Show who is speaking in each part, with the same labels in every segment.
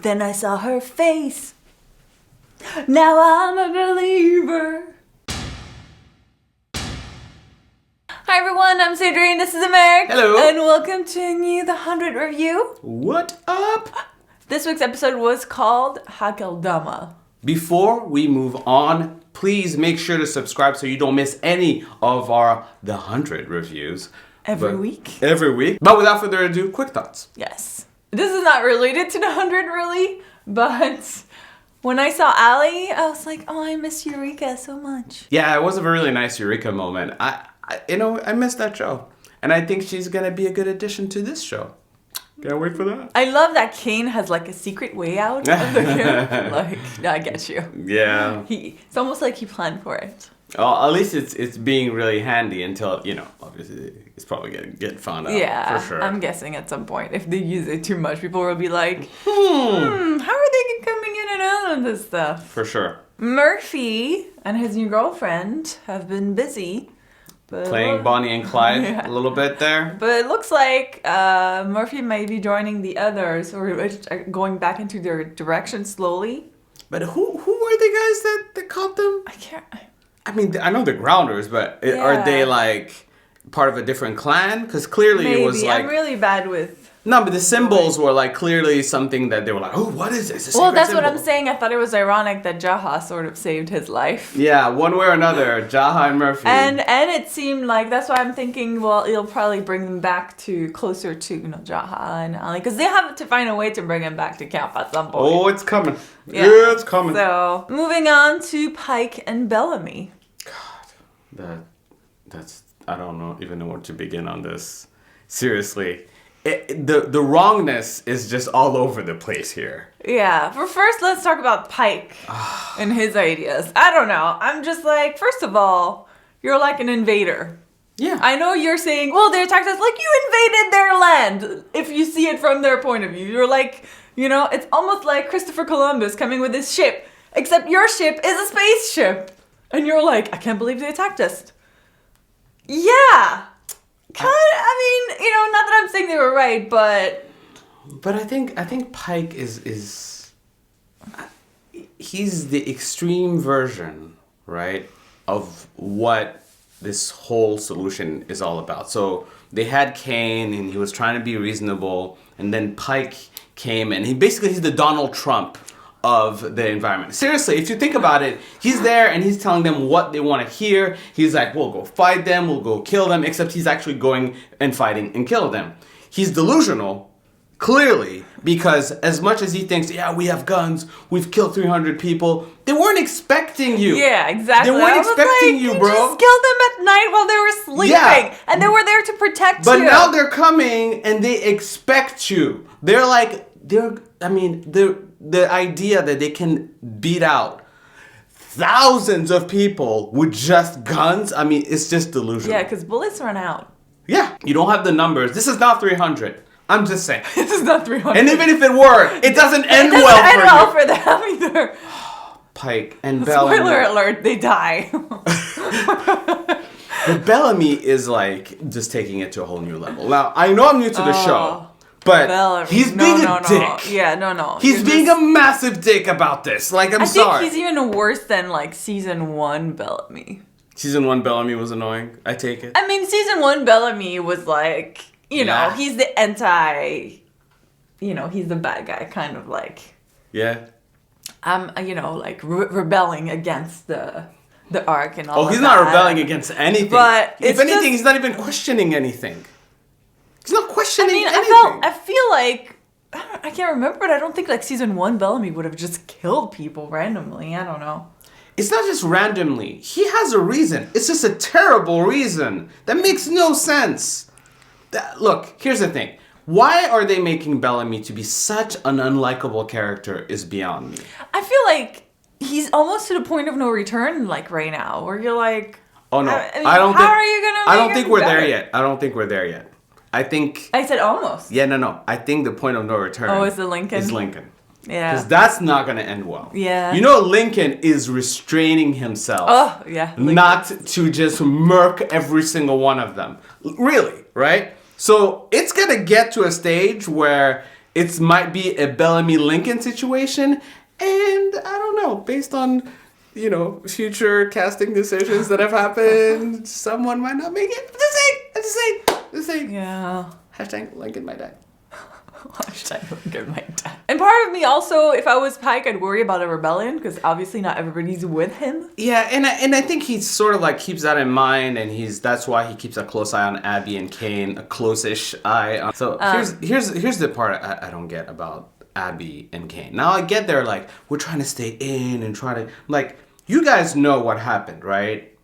Speaker 1: But then I saw her face. Now I'm a believer. Hi everyone, I'm Sandrine, this is Americ.
Speaker 2: Hello.
Speaker 1: And welcome to the 100 review.
Speaker 2: What up?
Speaker 1: This week's episode was called Hakeldama.
Speaker 2: Before we move on, please make sure to subscribe so you don't miss any of the 100 reviews.
Speaker 1: Every week.
Speaker 2: But without further ado, quick thoughts.
Speaker 1: Yes. This is not related to the 100 really, but when I saw ALIE, I was like, oh, I miss Eureka so much.
Speaker 2: Yeah, it was a really nice Eureka moment. I missed that show. And I think she's going to be a good addition to this show. Can't wait for that.
Speaker 1: I love that Kane has like a secret way out of the camp. Like, I get you.
Speaker 2: Yeah.
Speaker 1: It's almost like he planned for it.
Speaker 2: Well, at least it's being really handy until, obviously it's probably going to get found out.
Speaker 1: Yeah,
Speaker 2: for sure.
Speaker 1: I'm guessing at some point if they use it too much, people will be like, how are they coming in and out of this stuff?
Speaker 2: For sure.
Speaker 1: Murphy and his new girlfriend have been busy.
Speaker 2: Playing Bonnie and Clyde a little bit there.
Speaker 1: But it looks like Murphy may be joining the others or going back into their direction slowly.
Speaker 2: But who were the guys that caught them?
Speaker 1: I can't...
Speaker 2: I mean, I know the Grounders, but are they like part of a different clan? Because clearly
Speaker 1: Maybe.
Speaker 2: it was like...
Speaker 1: I'm really bad with...
Speaker 2: No, but the symbols were like clearly something that they were like, oh, what is this?
Speaker 1: Well, that's what I'm saying. I thought it was ironic that Jaha sort of saved his life.
Speaker 2: Yeah, one way or another, Jaha and Murphy.
Speaker 1: And it seemed like, that's why I'm thinking, well, it'll probably bring them back to closer to, Jaha and ALIE. Because they have to find a way to bring him back to camp at some point.
Speaker 2: Oh, it's coming. Yeah, it's coming.
Speaker 1: So, moving on to Pike and Bellamy.
Speaker 2: God, that's... I don't even know where to begin on this. Seriously. The wrongness is just all over the place here.
Speaker 1: Yeah. But first, let's talk about Pike and his ideas. I don't know. I'm just like, first of all, you're like an invader.
Speaker 2: Yeah.
Speaker 1: I know you're saying, well, they attacked us like you invaded their land. If you see it from their point of view, you're like, it's almost like Christopher Columbus coming with his ship, except your ship is a spaceship. And you're like, I can't believe they attacked us. Yeah. Not that I'm saying they were right, but
Speaker 2: I think Pike is he's the extreme version, right, of what this whole solution is all about. So they had Kane and he was trying to be reasonable, and then Pike came and he's the Donald Trump of the environment. Seriously, if you think about it, he's there and he's telling them what they want to hear. He's like, we'll go fight them, we'll go kill them, except he's actually going and fighting and kill them. He's delusional, clearly, because as much as he thinks, yeah, we have guns, we've killed 300 people, they weren't expecting you.
Speaker 1: Yeah, exactly.
Speaker 2: They weren't expecting you, bro.
Speaker 1: You just killed them at night while they were sleeping.
Speaker 2: Yeah.
Speaker 1: And they were there to protect you.
Speaker 2: But now they're coming and they expect you. They're like, the idea that they can beat out thousands of people with just guns, it's just delusional.
Speaker 1: Yeah, because bullets run out.
Speaker 2: Yeah, you don't have the numbers. This is not 300. I'm just saying.
Speaker 1: This is not 300.
Speaker 2: And even if it were, it doesn't end well
Speaker 1: for them either.
Speaker 2: Pike and Bellamy.
Speaker 1: Spoiler alert, they die.
Speaker 2: But Bellamy is like just taking it to a whole new level. Now, I know I'm new to the show. But
Speaker 1: Bellamy.
Speaker 2: He's being a dick.
Speaker 1: Yeah, no.
Speaker 2: He's being a massive dick about this. Like, I'm sorry.
Speaker 1: I think he's even worse than, like, Season 1 Bellamy.
Speaker 2: Season 1 Bellamy was annoying. I take it.
Speaker 1: Season 1 Bellamy was like, he's the he's the bad guy, kind of like.
Speaker 2: Yeah.
Speaker 1: Like, rebelling against the arc and all that.
Speaker 2: Oh, he's not rebelling against anything.
Speaker 1: But
Speaker 2: if anything, he's not even questioning anything. He's not questioning anything.
Speaker 1: I feel like, I can't remember, but I don't think like Season 1 Bellamy would have just killed people randomly. I don't know.
Speaker 2: It's not just randomly. He has a reason. It's just a terrible reason. That makes no sense. Look, here's the thing. Why are they making Bellamy to be such an unlikable character is beyond me.
Speaker 1: I feel like he's almost to the point of no return, like right now, where you're like...
Speaker 2: Oh no,
Speaker 1: I don't
Speaker 2: think we're there yet. I don't think we're there yet. I think...
Speaker 1: I said almost.
Speaker 2: Yeah, no. I think the point of no return...
Speaker 1: Oh, is the Lincoln?
Speaker 2: Is Lincoln.
Speaker 1: Yeah.
Speaker 2: Because that's not going to end well.
Speaker 1: Yeah.
Speaker 2: Lincoln is restraining himself.
Speaker 1: Oh, yeah. Lincoln.
Speaker 2: Not to just murk every single one of them. Really, right? So it's going to get to a stage where it might be a Bellamy Lincoln situation, and I don't know, based on future casting decisions that have happened, someone might not make it. Just saying.
Speaker 1: Yeah.
Speaker 2: Hashtag Lincoln might die.
Speaker 1: Hashtag Lincoln might die. And part of me also, if I was Pike, I'd worry about a rebellion because obviously not everybody's with him.
Speaker 2: Yeah, and I think he sort of like keeps that in mind, and that's why he keeps a close eye on Abby and Kane, a close-ish eye. So here's the part I don't get about Abby and Kane. Now I get they're like, we're trying to stay in and try to, like, you guys know what happened, right?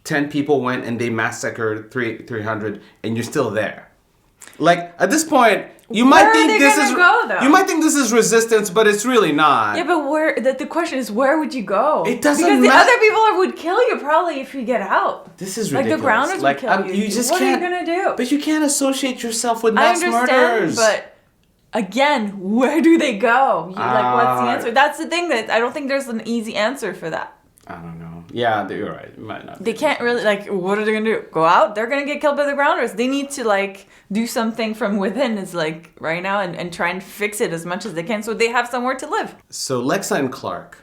Speaker 2: 10 people went and they massacred 300, and you're still there. Like, at this point, you might think this is resistance, but it's really not.
Speaker 1: Yeah, but the question is, where would you go?
Speaker 2: It doesn't
Speaker 1: because
Speaker 2: matter.
Speaker 1: The other people would kill you probably if you get out.
Speaker 2: This is ridiculous.
Speaker 1: Like the grounders would kill you. What are you gonna do?
Speaker 2: But you can't associate yourself with mass murderers.
Speaker 1: But again, where do they go? What's the answer? That's the thing that I don't think there's an easy answer for that.
Speaker 2: I don't know. Yeah, you're right. It might not.
Speaker 1: They can't really, like, what are they gonna do? Go out? They're gonna get killed by the grounders. They need to, like, do something from within, is like, right now, and try and fix it as much as they can so they have somewhere to live.
Speaker 2: So Lexa and Clarke.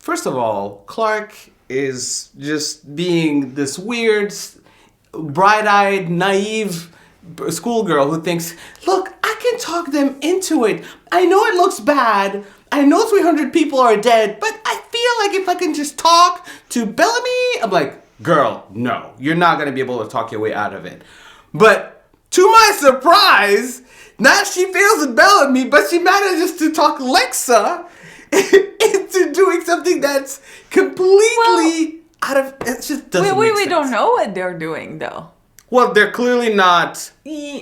Speaker 2: First of all, Clarke is just being this weird, bright-eyed, naive schoolgirl who thinks, look, I can talk them into it. I know it looks bad. I know 300 people are dead, but I feel like if I can just talk to Bellamy, I'm like, girl, no, you're not going to be able to talk your way out of it. But to my surprise, not she fails at Bellamy, but she manages to talk Lexa into doing something that's completely out of, it just doesn't make sense.
Speaker 1: We don't know what they're doing, though.
Speaker 2: Well, they're clearly not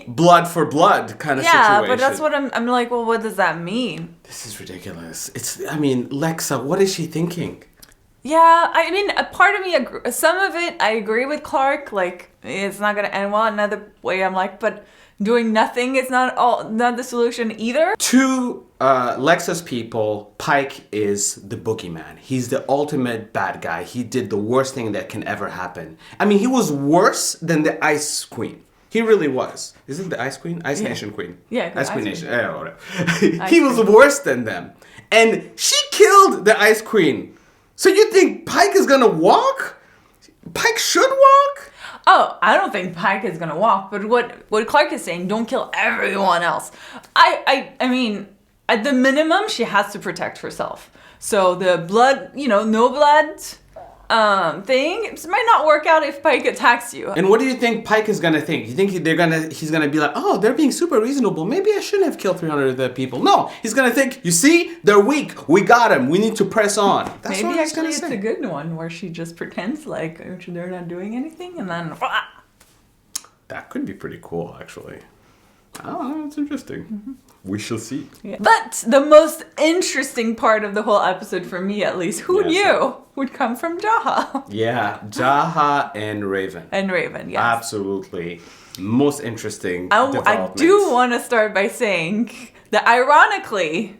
Speaker 2: blood for blood kind of situation.
Speaker 1: Yeah, but that's what I'm like, well, what does that mean?
Speaker 2: This is ridiculous. Lexa, what is she thinking?
Speaker 1: Yeah, I mean, a part of me, some of it, I agree with Clarke. Like, it's not going to end well. Another way, I'm like, but doing nothing is not the solution either. To
Speaker 2: Lexa's people, Pike is the boogeyman. He's the ultimate bad guy. He did the worst thing that can ever happen. I mean, he was worse than the Ice Queen. He really was. Is it the Ice Queen? Ice Nation Queen.
Speaker 1: Yeah,
Speaker 2: Ice Queen Nation. Yeah, whatever. He was worse than them. And she killed the Ice Queen. So you think Pike is gonna walk? Pike should walk?
Speaker 1: Oh, I don't think Pike is gonna walk, but what Clarke is saying, don't kill everyone else. I mean, at the minimum, she has to protect herself. So the blood, no blood thing, it might not work out if Pike attacks you.
Speaker 2: And what do you think Pike is gonna think? You think he's gonna be like, oh, they're being super reasonable. Maybe I shouldn't have killed 300 of the people. No, he's gonna think, you see, they're weak. We got them. We need to press on. That's
Speaker 1: maybe
Speaker 2: what he's
Speaker 1: actually
Speaker 2: gonna
Speaker 1: it's
Speaker 2: say.
Speaker 1: a good one where she just pretends like they're not doing anything, and then.
Speaker 2: That could be pretty cool, actually. Oh, that's interesting. Mm-hmm. We shall see.
Speaker 1: Yeah. But the most interesting part of the whole episode, for me at least, who knew, would come from Jaha.
Speaker 2: Yeah, Jaha and Raven.
Speaker 1: And Raven, yes.
Speaker 2: Absolutely. Most interesting developments.
Speaker 1: I do want to start by saying that ironically,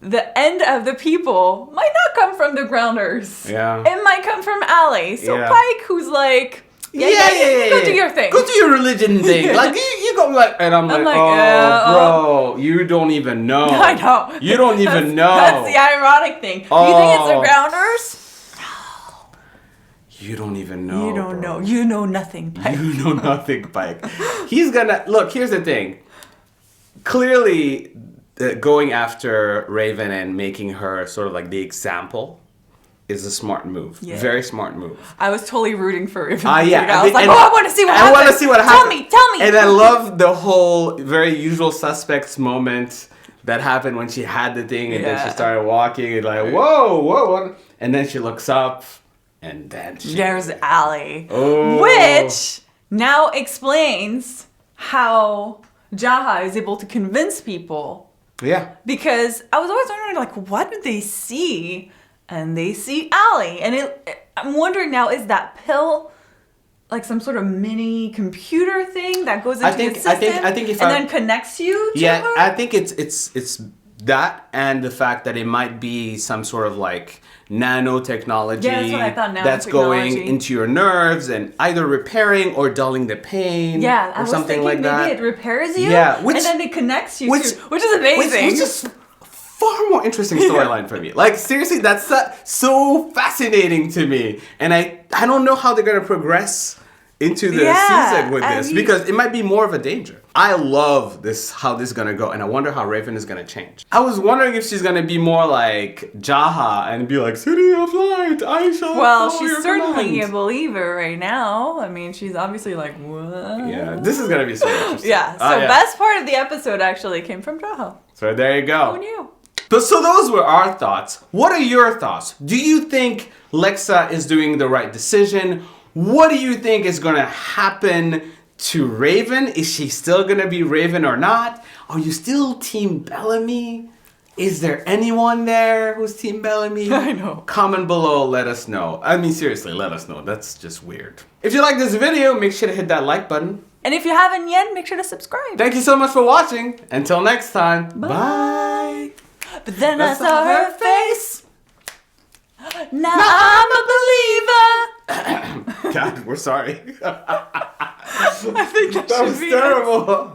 Speaker 1: the end of the people might not come from the grounders.
Speaker 2: Yeah.
Speaker 1: It might come from ALIE. So Pike, who's like... Yeah, go do your thing.
Speaker 2: Go do your religion thing. Like, you go like... And I'm like, bro, you don't even know.
Speaker 1: I know.
Speaker 2: You don't even know.
Speaker 1: That's the ironic thing.
Speaker 2: Oh.
Speaker 1: You think it's the grounders? No.
Speaker 2: You don't even know,
Speaker 1: You don't know. You know nothing, Pike.
Speaker 2: You know nothing, Pike. He's gonna... Look, here's the thing. Clearly, going after Raven and making her sort of like the example is a smart move. Yeah. Very smart move.
Speaker 1: I was totally rooting for Raven.
Speaker 2: Yeah.
Speaker 1: I was like, I want to see what happens.
Speaker 2: I want to see what happens.
Speaker 1: Tell me.
Speaker 2: And I love the whole very usual suspects moment that happened when she had the thing and then she started walking and like, whoa. And then she looks up and then
Speaker 1: there's ALIE.
Speaker 2: Oh.
Speaker 1: Which now explains how Jaha is able to convince people.
Speaker 2: Yeah.
Speaker 1: Because I was always wondering, like, what did they see? And they see ALIE. And I'm wondering now, is that pill like some sort of mini computer thing that goes into the system
Speaker 2: I think
Speaker 1: then connects you to her?
Speaker 2: I think it's That and the fact that it might be some sort of like nanotechnology
Speaker 1: Yeah, that's what I thought,
Speaker 2: that's going
Speaker 1: nanotechnology.
Speaker 2: into your nerves and either repairing or dulling the pain
Speaker 1: Yeah, I
Speaker 2: or
Speaker 1: was
Speaker 2: something
Speaker 1: thinking
Speaker 2: like that.
Speaker 1: maybe it repairs you,
Speaker 2: Yeah,
Speaker 1: and then it connects you
Speaker 2: which
Speaker 1: to, which is amazing.
Speaker 2: Which is far more interesting storyline for me. Like seriously, that's so fascinating to me, and I don't know how they're gonna progress into the season with this because it might be more of a danger. I love this, how this is gonna go, and I wonder how Raven is gonna change. I was wondering if she's gonna be more like Jaha and be like, City of Light, I shall
Speaker 1: Well,
Speaker 2: follow
Speaker 1: she's
Speaker 2: your
Speaker 1: certainly
Speaker 2: commands."
Speaker 1: a believer right now. I mean, she's obviously like, what?
Speaker 2: Yeah, this is gonna be so interesting.
Speaker 1: Yeah, so best part of the episode actually came from Jaha.
Speaker 2: So there you go.
Speaker 1: Who knew?
Speaker 2: But so those were our thoughts. What are your thoughts? Do you think Lexa is doing the right decision? What do you think is gonna happen to Raven? Is she still gonna be Raven or not? Are you still Team Bellamy? Is there anyone there who's Team Bellamy?
Speaker 1: I know.
Speaker 2: Comment below, let us know. I mean, seriously, let us know. That's just weird. If you like this video, make sure to hit that like button.
Speaker 1: And if you haven't yet, make sure to subscribe.
Speaker 2: Thank you so much for watching. Until next time, bye.
Speaker 1: But then I saw her face. Now I'm a believer.
Speaker 2: God, we're sorry.
Speaker 1: I think that
Speaker 2: That
Speaker 1: should
Speaker 2: was
Speaker 1: be
Speaker 2: terrible.